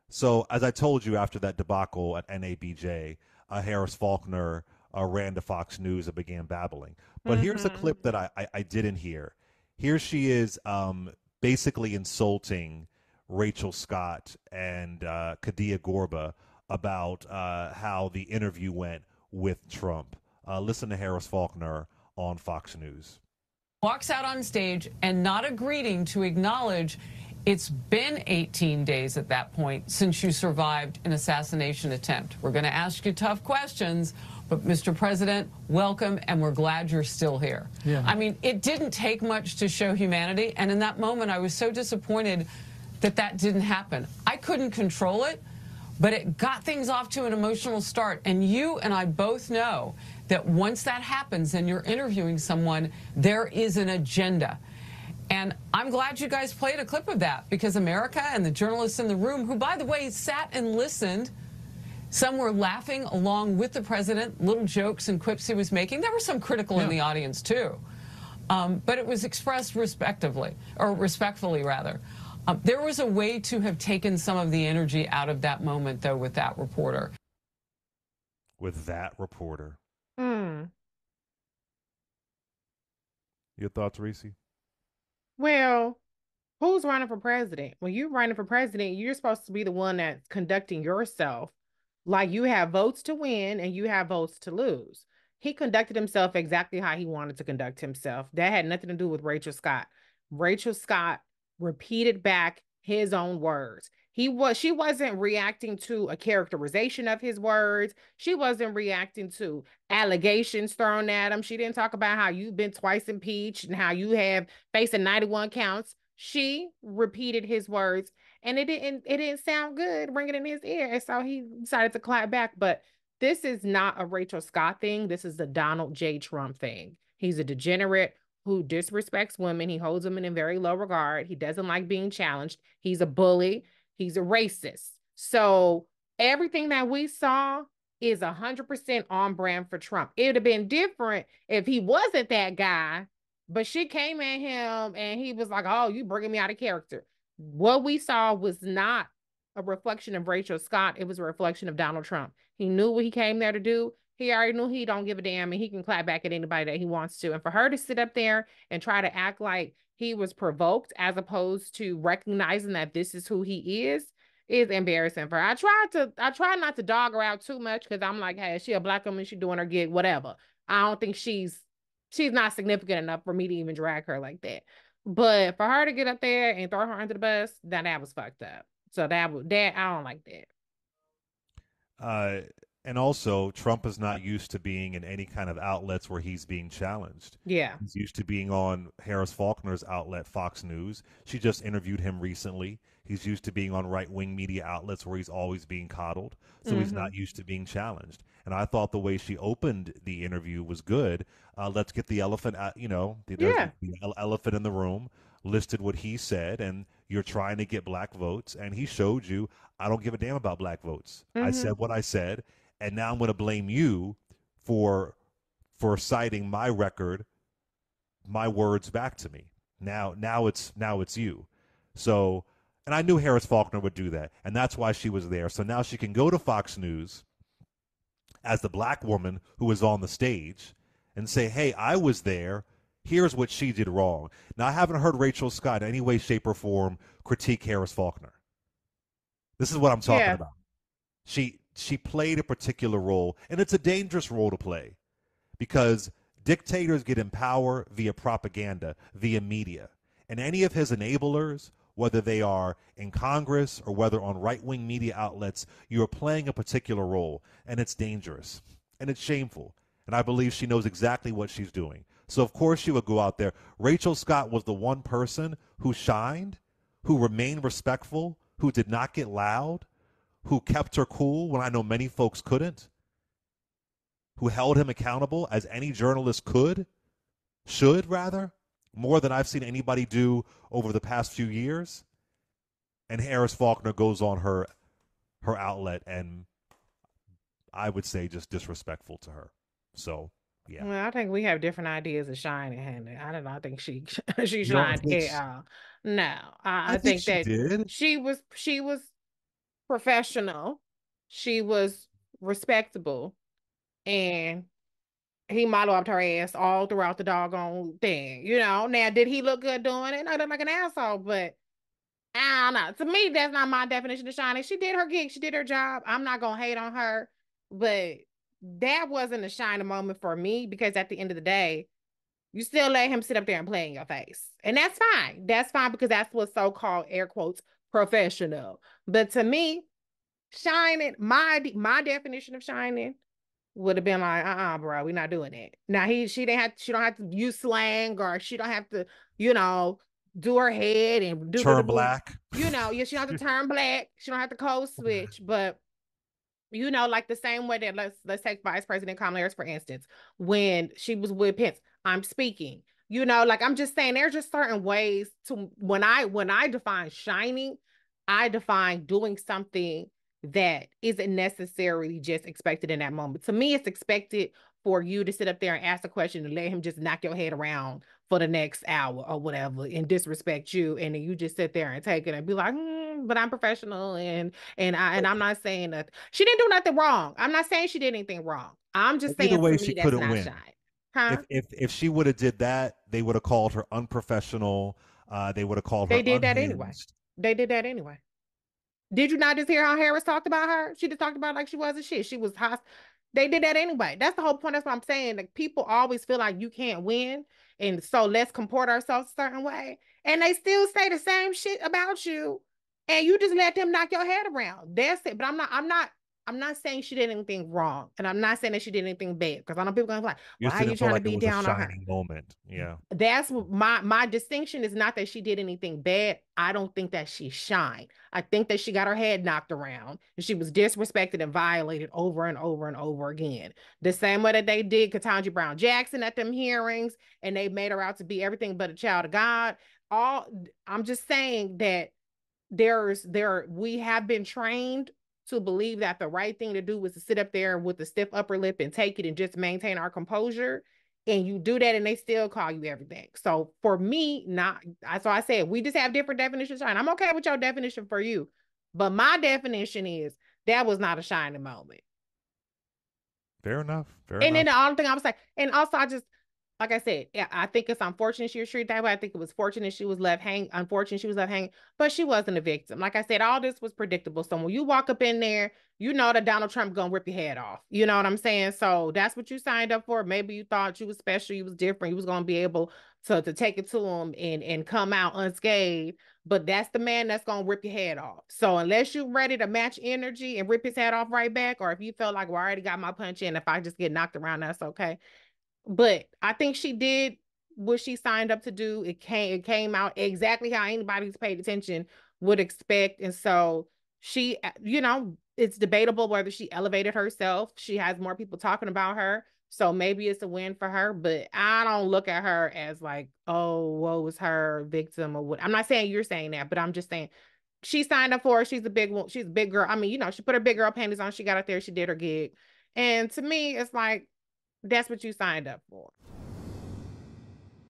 So, as I told you after that debacle at NABJ, Harris Faulkner ran to Fox News and began babbling. But here's a Mm-hmm. clip that I didn't hear. Here she is basically insulting Rachel Scott and Kadia Gorba about how the interview went with Trump. Listen to Harris Faulkner on Fox News. Walks out on stage and not a greeting to acknowledge it's been 18 days at that point since you survived an assassination attempt. We're going to ask you tough questions, but Mr. President, welcome, and we're glad you're still here. Yeah. I mean, it didn't take much to show humanity, and in that moment, I was so disappointed that that didn't happen. I couldn't control it, but it got things off to an emotional start. And you and I both know that once that happens and you're interviewing someone, there is an agenda. And I'm glad you guys played a clip of that, because America and the journalists in the room, who, by the way, sat and listened, some were laughing along with the president, little jokes and quips he was making. There were some critical in the audience, too. But it was expressed respectively, or respectfully, rather. There was a way to have taken some of the energy out of that moment, though, with that reporter. With that reporter. Mm. Your thoughts, Reese? Well, who's running for president? When you're running for president, you're supposed to be the one that's conducting yourself like you have votes to win and you have votes to lose. He conducted himself exactly how he wanted to conduct himself. That had nothing to do with Rachel Scott. Rachel Scott repeated back his own words. She wasn't reacting to a characterization of his words. She wasn't reacting to allegations thrown at him. She didn't talk about how you've been twice impeached and how you have facing 91 counts. She repeated his words, and it didn't sound good ringing in his ear. And so he decided to clap back. But this is not a Rachel Scott thing. This is the Donald J. Trump thing. He's a degenerate who disrespects women. He holds women in very low regard. He doesn't like being challenged. He's a bully. He's a racist. So everything that we saw is 100% on brand for Trump. It would have been different if he wasn't that guy, but she came at him and he was like, "Oh, you bringing me out of character." What we saw was not a reflection of Rachel Scott. It was a reflection of Donald Trump. He knew what he came there to do. He already knew he don't give a damn and he can clap back at anybody that he wants to. And for her to sit up there and try to act like he was provoked as opposed to recognizing that this is who he is embarrassing for her. I try not to dog her out too much because I'm like, hey, she a black woman, she doing her gig, whatever. I don't think she's not significant enough for me to even drag her like that. But for her to get up there and throw her under the bus, that was fucked up. So that I don't like that. Uh, and also, Trump is not used to being in any kind of outlets where he's being challenged. Yeah. He's used to being on Harris Faulkner's outlet, Fox News. She just interviewed him recently. He's used to being on right wing media outlets where he's always being coddled. So he's Mm-hmm. not used to being challenged. And I thought the way she opened the interview was good. Let's get the elephant out, there's Yeah. the elephant in the room, listed what he said, and you're trying to get black votes. And he showed you, I don't give a damn about black votes. I Mm-hmm. said what I said, and now I'm going to blame you for citing my record, my words back to me. Now it's you. So, and I knew Harris Faulkner would do that, and that's why she was there. So now she can go to Fox News as the black woman who was on the stage and say, "Hey, I was there. Here's what she did wrong." Now I haven't heard Rachel Scott in any way, shape, or form critique Harris Faulkner. This is what I'm talking Yeah. about. She played a particular role, and it's a dangerous role to play because dictators get in power via propaganda, via media. And any of his enablers, whether they are in Congress or whether on right wing media outlets, you are playing a particular role, and it's dangerous and it's shameful. And I believe she knows exactly what she's doing. So, of course, she would go out there. Rachel Scott was the one person who shined, who remained respectful, who did not get loud, who kept her cool when I know many folks couldn't, who held him accountable as any journalist should rather, more than I've seen anybody do over the past few years. And Harris Faulkner goes on her outlet and I would say just disrespectful to her. So yeah. Well, I think we have different ideas of shining, Henry. I don't know. I think she she You don't shined think at all. No, I I think think she that did. she was professional. She was respectable. And he modeled up her ass all throughout the doggone thing. Now, did he look good doing it? No, he looked like an asshole, but I don't know. To me, that's not my definition of shining. She did her gig. She did her job. I'm not going to hate on her, but that wasn't a shining moment for me because at the end of the day, you still let him sit up there and play in your face. And that's fine. That's fine because that's what so-called air quotes professional. But to me, shining, my definition of shining would have been like, bro, we're not doing that. Now she don't have to use slang or she don't have to, you know, do her head and do Turn the, black. yeah, she don't have to turn black. She don't have to code switch, but like the same way that let's take Vice President Kamala Harris, for instance, when she was with Pence, I'm speaking. Like I'm just saying there's just certain ways to when I define shining, I define doing something that isn't necessarily just expected in that moment. To me, it's expected for you to sit up there and ask a question and let him just knock your head around for the next hour or whatever and disrespect you, and then you just sit there and take it and be like, but I'm professional and I'm not saying that she didn't do nothing wrong. I'm not saying she did anything wrong. I'm just Either saying way, to she me that's couldn't not win. shine. Huh? If she would have did that, they would have called her unprofessional. They would have called her They did that anyway. unhinged. They did that anyway. Did you not just hear how Harris talked about her? She just talked about it like she wasn't shit. She was hot. They did that anyway. That's the whole point. That's what I'm saying. Like people always feel like you can't win, and so let's comport ourselves a certain way, and they still say the same shit about you, and you just let them knock your head around. That's it. But I'm not saying she did anything wrong, and I'm not saying that she did anything bad because I know people gonna be like, You "Why just are you didn't feel trying to like it be was a down on her?" shining moment. Yeah. That's my distinction is not that she did anything bad. I don't think that she shined. I think that she got her head knocked around and she was disrespected and violated over and over and over again. The same way that they did Ketanji Brown Jackson at them hearings, and they made her out to be everything but a child of God. I'm just saying that we have been trained to believe that the right thing to do was to sit up there with a stiff upper lip and take it and just maintain our composure. And you do that and they still call you everything. So for me, so I said we just have different definitions. And I'm okay with your definition for you. But my definition is that was not a shining moment. Fair enough. Fair And then enough. the only thing I was like, and also like I said, I think it's unfortunate she was treated that way. I think it was fortunate she was left hanging. Unfortunate she was left hanging, but she wasn't a victim. Like I said, all this was predictable. So when you walk up in there, you know that Donald Trump gonna rip your head off. You know what I'm saying? So that's what you signed up for. Maybe you thought you was special, you was different, you was gonna be able to take it to him and come out unscathed. But that's the man that's gonna rip your head off. So unless you're ready to match energy and rip his head off right back, or if you felt like, well, I already got my punch in, if I just get knocked around, that's okay. But I think she did what she signed up to do. It came out exactly how anybody who's paid attention would expect. And so she, it's debatable whether she elevated herself. She has more people talking about her. So maybe it's a win for her, but I don't look at her as like, oh, woe was her victim or what. I'm not saying you're saying that, but I'm just saying she signed up for it. She's a big one. She's a big girl. I mean, she put her big girl panties on. She got out there. She did her gig. And to me, it's like, that's what you signed up for.